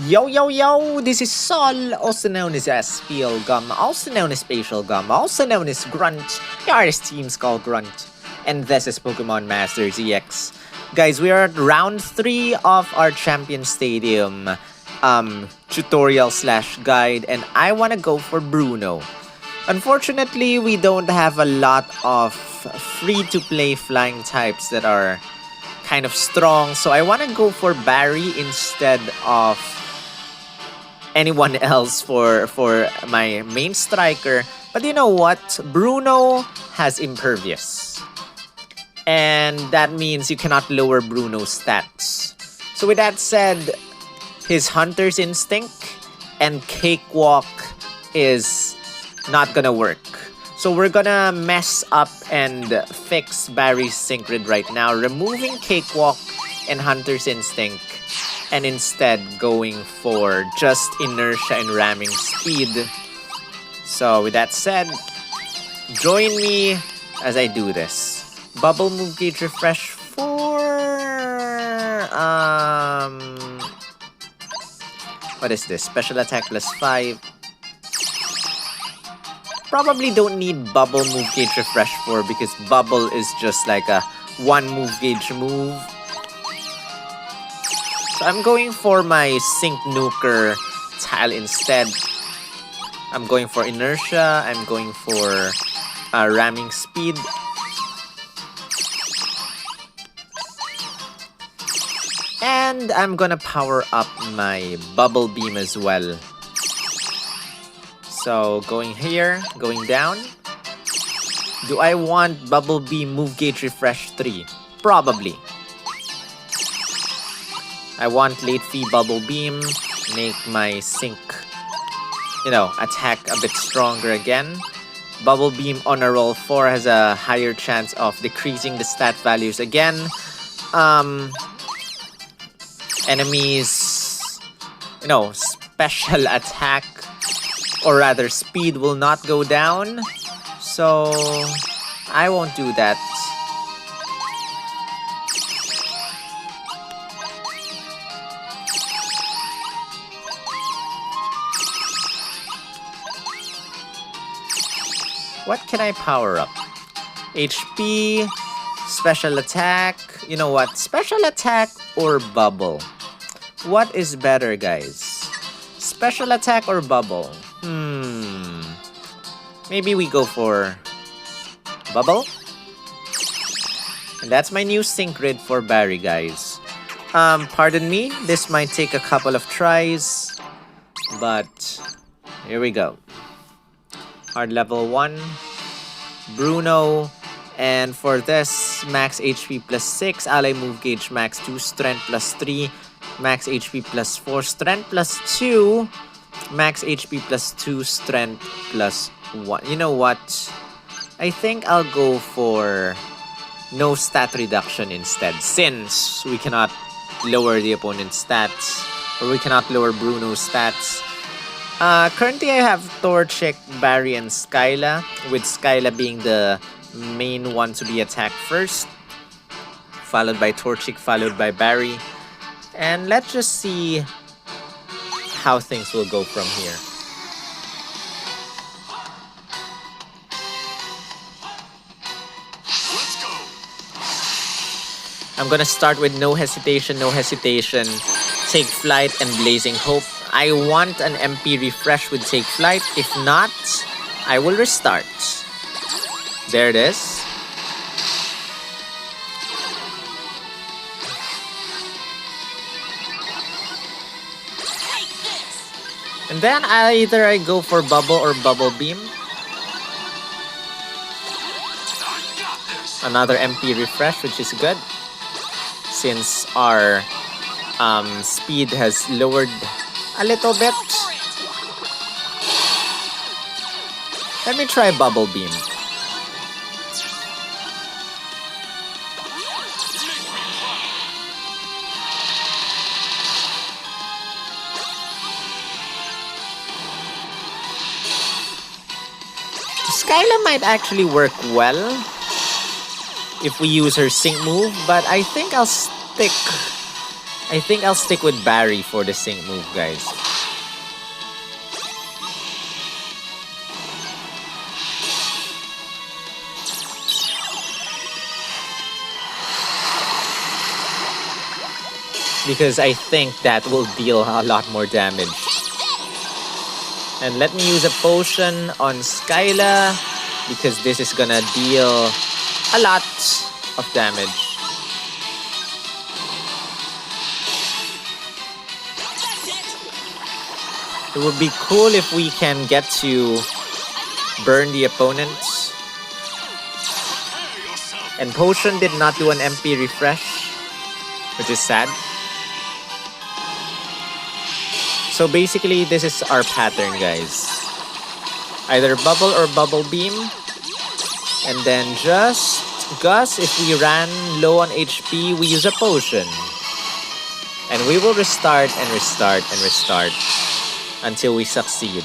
Yo, yo, yo, this is Sol, also known as SPL Gum, also known as Spatial Gum, also known as Grunt, the artist team's called Grunt, and this is Pokemon Masters EX. Guys, we are at round 3 of our Champion Stadium tutorial slash guide, and I want to go for Bruno. Unfortunately, we don't have a lot of free-to-play flying types that are kind of strong, so I want to go for Barry instead of anyone else for my main striker. But you know what? Bruno has Impervious, and that means you cannot lower Bruno's stats. So with that said, his Hunter's Instinct and Cakewalk is not gonna work. So we're gonna mess up and fix Barry's Synchrid right now, removing Cakewalk and Hunter's Instinct, and instead going for just Inertia and Ramming Speed. So with that said, join me as I do this. Bubble Move Gauge Refresh for... what is this? Special Attack plus 5. Probably don't need Bubble Move Gauge Refresh for, because Bubble is just like a 1 move gauge move. So I'm going for my Sync Nuker tile instead. I'm going for Inertia. I'm going for Ramming Speed. And I'm gonna power up my Bubble Beam as well. So going here, going down. Do I want Bubble Beam Move Gauge Refresh 3? Probably. I want late fee Bubble Beam, make my Sync, attack a bit stronger again. Bubble Beam on a roll 4 has a higher chance of decreasing the stat values again. Enemies, special attack, or rather speed, will not go down. So I won't do that. What can I power up? HP, special attack. You know what? Special attack or bubble? What is better, guys? Special attack or bubble? Maybe we go for bubble. And that's my new Synchrid for Barry, guys. Pardon me, this might take a couple of tries, but here we go. Hard level 1, Bruno, and for this, max HP plus 6, ally move gauge max 2, strength plus 3, max HP plus 4, strength plus 2, max HP plus 2, strength plus 1. You know what? I think I'll go for no stat reduction instead, since we cannot lower the opponent's stats, or we cannot lower Bruno's stats. Currently, I have Torchic, Barry, and Skyla, with Skyla being the main one to be attacked first, followed by Torchic, followed by Barry. And let's just see how things will go from here. I'm gonna start with no hesitation, Take Flight and Blazing Hope. I want an MP refresh with Take Flight. If not, I will restart. There it is. And then either I go for Bubble or Bubble Beam. Another MP refresh, which is good, since our speed has lowered a little bit. Let me try Bubble Beam. Skyla might actually work well if we use her Sync move, but I think I'll stick I think I'll stick with Barry for the sync move, guys. Because I think that will deal a lot more damage. And let me use a potion on Skyla, because this is gonna deal a lot of damage. It would be cool if we can get to burn the opponents. And potion did not do an MP refresh, which is sad. So basically, this is our pattern, guys. Either bubble or bubble beam. And then just Gus, if we ran low on HP, we use a potion. And we will restart and restart and restart until we succeed.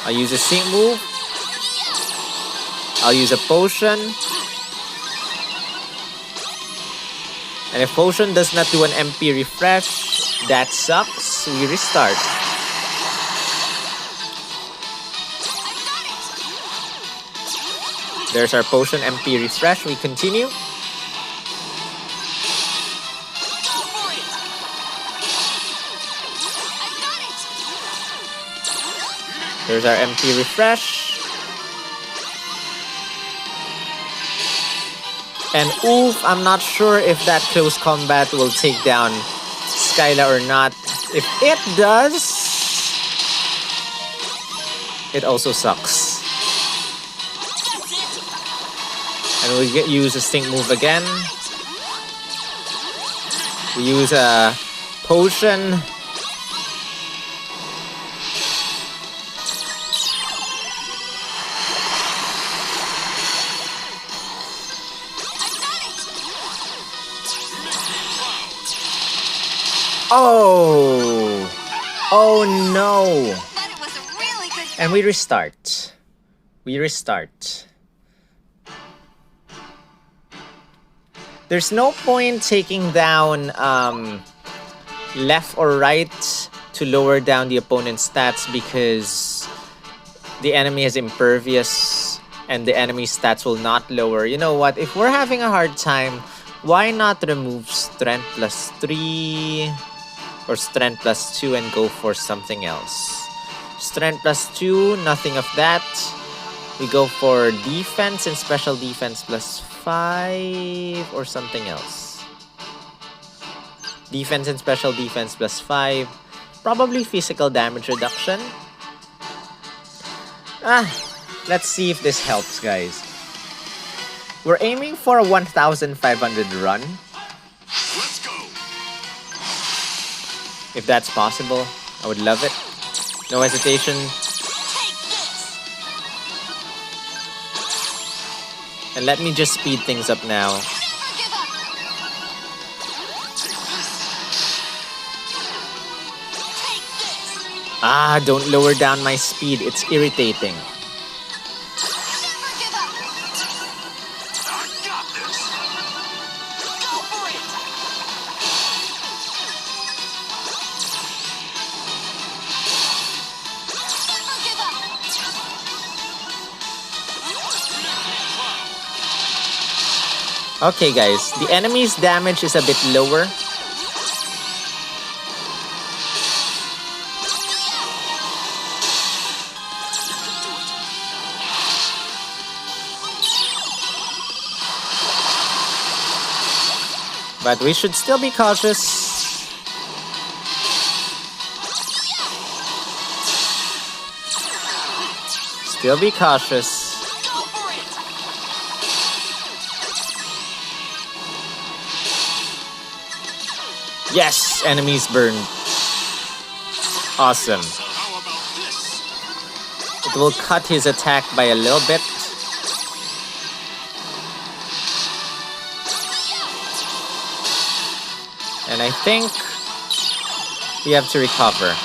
I'll use a sync move. I'll use a potion. And if potion does not do an MP refresh, that sucks. We restart. There's our potion MP refresh. We continue. There's our MP refresh. And oof, I'm not sure if that close combat will take down Skyla or not. If it does, it also sucks. And we use a sync move again. We use a potion. Oh! Oh no! And we restart. We restart. There's no point taking down left or right to lower down the opponent's stats because the enemy is impervious and the enemy stats will not lower. You know what? If we're having a hard time, why not remove strength plus 3 or strength plus 2 and go for something else? Strength plus 2, nothing of that. We go for defense and special defense plus 5 or something else. Defense and special defense plus 5. Probably physical damage reduction. Let's see if this helps, guys. We're aiming for a 1,500 run. Let's go. If that's possible, I would love it. No hesitation. And let me just speed things up now. Don't lower down my speed. It's irritating. Okay guys, the enemy's damage is a bit lower. But we should still be cautious. Still be cautious. Yes! Enemies burned. Awesome. It will cut his attack by a little bit. And I think we have to recover.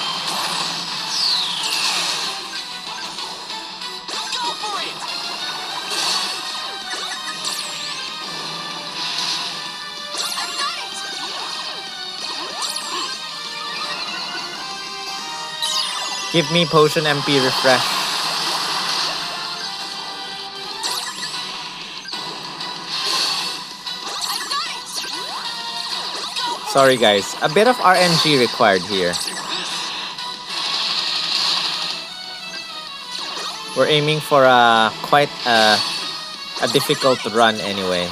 Give me potion MP refresh. Sorry guys, a bit of RNG required here. We're aiming for quite a difficult run anyway.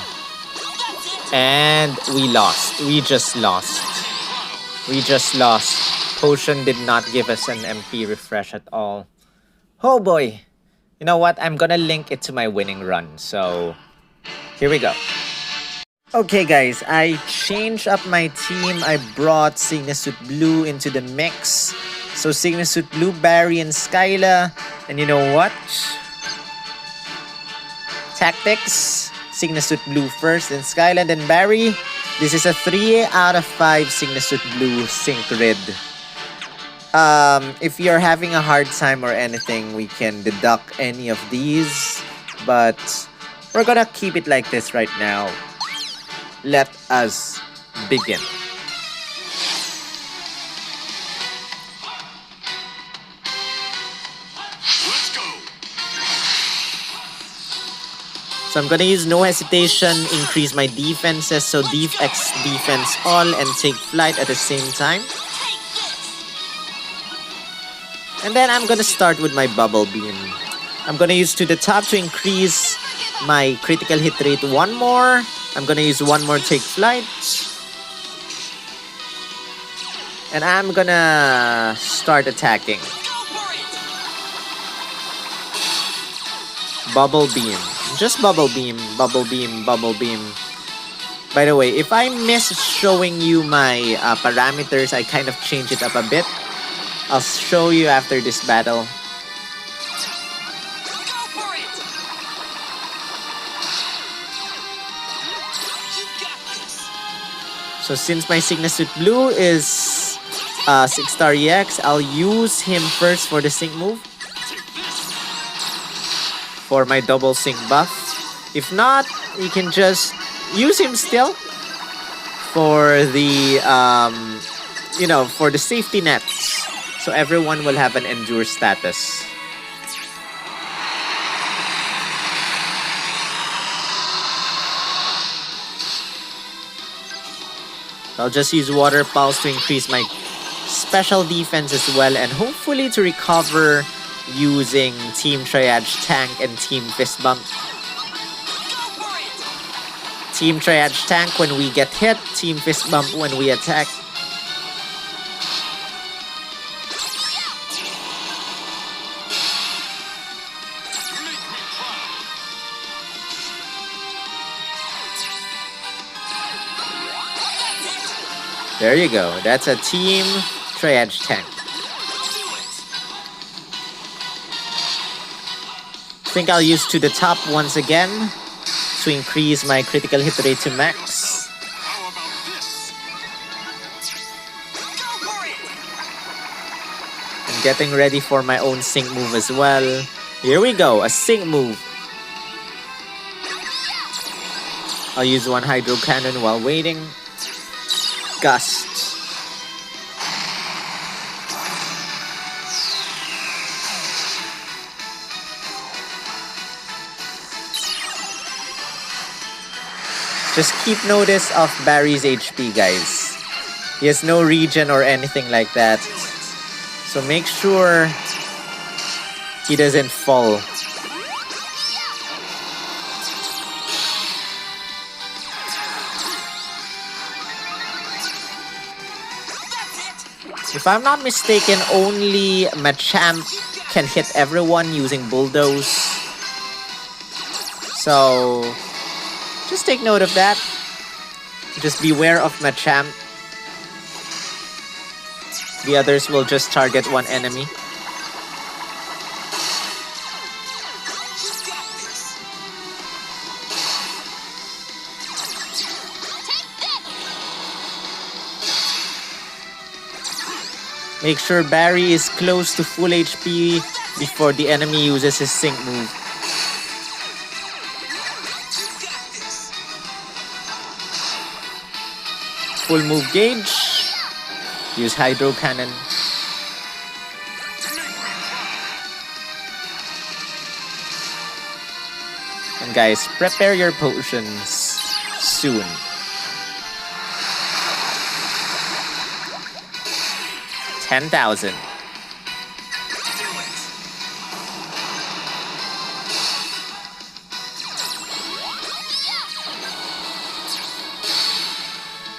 And we lost. We just lost. Potion did not give us an MP refresh at all. Oh boy. You know what? I'm gonna link it to my winning run. So, here we go. Okay guys, I changed up my team. I brought Signasuit Blue into the mix. So Signasuit Blue, Barry, and Skyla. And you know what? Tactics. Signasuit Blue first, then Skyla, then Barry. This is a 3 out of 5 Signasuit Blue sync rid. If you're having a hard time or anything, we can deduct any of these. But we're gonna keep it like this right now. Let us begin. Let's go. So I'm gonna use no hesitation, increase my defenses, so X defense all and take flight at the same time. And then I'm gonna start with my bubble beam. I'm gonna use to the top to increase my critical hit rate one more. I'm gonna use one more take flight. And I'm gonna start attacking. Bubble beam. Just bubble beam, bubble beam, bubble beam. By the way, if I miss showing you my parameters, I kind of change it up a bit. I'll show you after this battle. So since my Signasuit Blue is 6-star EX, I'll use him first for the sync move. For my double sync buff. If not, you can just use him still. For the, you know, for the safety nets. So everyone will have an endure status. I'll just use Water Pulse to increase my special defense as well, and hopefully to recover using Team Triage Tank and Team Fist Bump. Team Triage Tank when we get hit, Team Fist Bump when we attack. There you go. That's a Team Triage Tank. I think I'll use to the top once again to increase my critical hit rate to max. How about this? I'm getting ready for my own sync move as well. Here we go, a sync move. I'll use one Hydro Cannon while waiting. Gust. Just keep notice of Barry's HP, guys. He has no regen or anything like that. So make sure he doesn't fall. If I'm not mistaken, only Machamp can hit everyone using Bulldoze. So just take note of that. Just beware of Machamp. The others will just target one enemy. Make sure Barry is close to full HP before the enemy uses his sync move. Full move gauge. Use Hydro Cannon. And guys, prepare your potions soon. $10,000.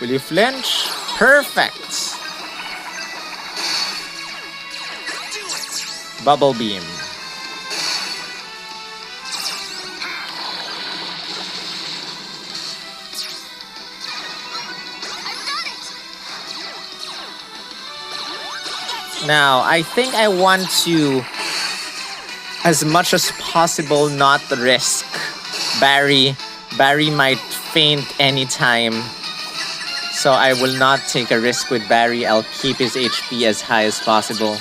Will you flinch? Perfect. Bubble beam. Now, I think I want to, as much as possible, not risk Barry. Barry might faint anytime. So I will not take a risk with Barry. I'll keep his HP as high as possible.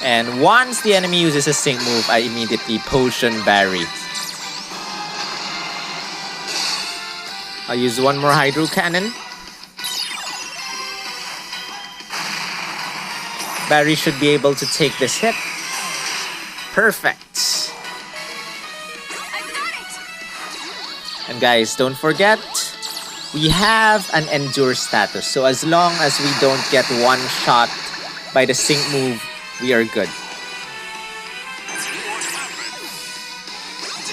And once the enemy uses a sync move, I immediately potion Barry. I'll use one more Hydro Cannon. Barry should be able to take this hit. Perfect. And guys, don't forget, we have an Endure status. So as long as we don't get one shot by the sync move, we are good.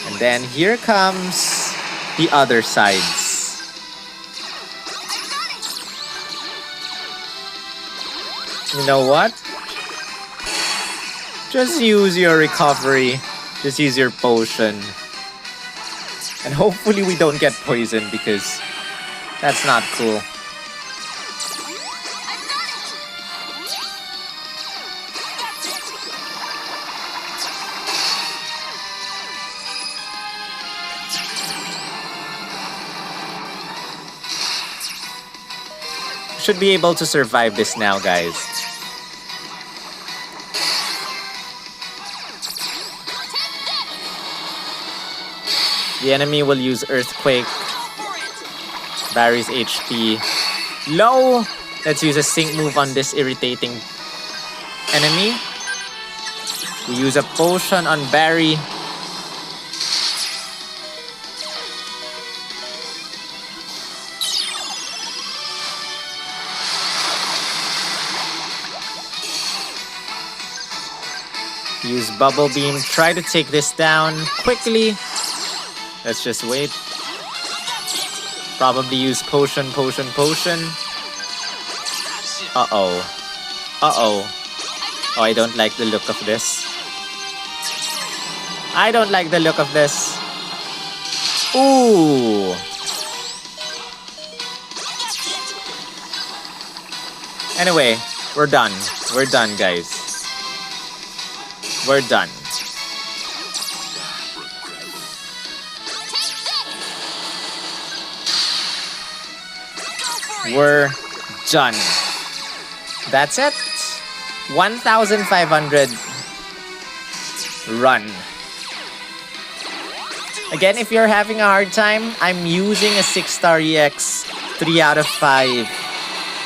And then here comes the other sides. You know what? Just use your recovery. Just use your potion. And hopefully we don't get poisoned because that's not cool. Should be able to survive this now, guys. The enemy will use Earthquake. Barry's HP low. Let's use a sync move on this irritating enemy. We use a potion on Barry. Use Bubble Beam. Try to take this down quickly. Let's just wait. Probably use potion. Uh-oh. Uh-oh. Oh, I don't like the look of this. I don't like the look of this. Ooh. Anyway, we're done. We're done, guys. We're done. We're done. That's it. 1,500. Run. Again, if you're having a hard time, I'm using a 6-star EX, 3 out of 5.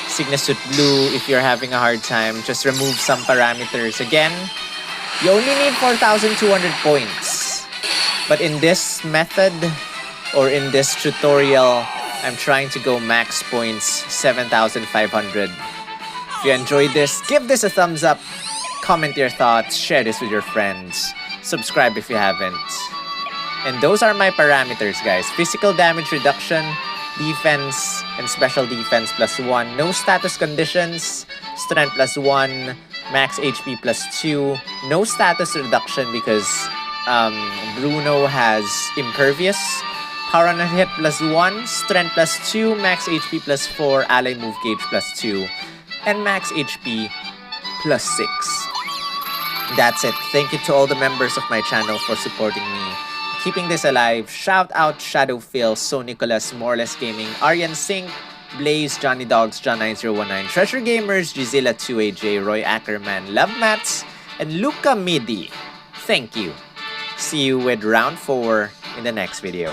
Signature Blue. If you're having a hard time, just remove some parameters. Again, you only need 4,200 points. But in this method, or in this tutorial, I'm trying to go max points, 7,500. If you enjoyed this, give this a thumbs up, comment your thoughts, share this with your friends, subscribe if you haven't. And those are my parameters, guys. Physical damage reduction, defense, and special defense +1. No status conditions, strength +1, max HP +2. No status reduction because Bruno has impervious. Power on a hit +1, strength +2, max HP +4, ally move gauge +2, and max HP +6. That's it. Thank you to all the members of my channel for supporting me, keeping this alive. Shout out Shadow Phil, So Nicholas, Moreless Gaming, Aryan Singh, Blaze, Johnny Dogs, John9019, Treasure Gamers, Gizilla2AJ, Roy Ackerman, Love Mats, and Luca Midi. Thank you. See you with round 4 in the next video.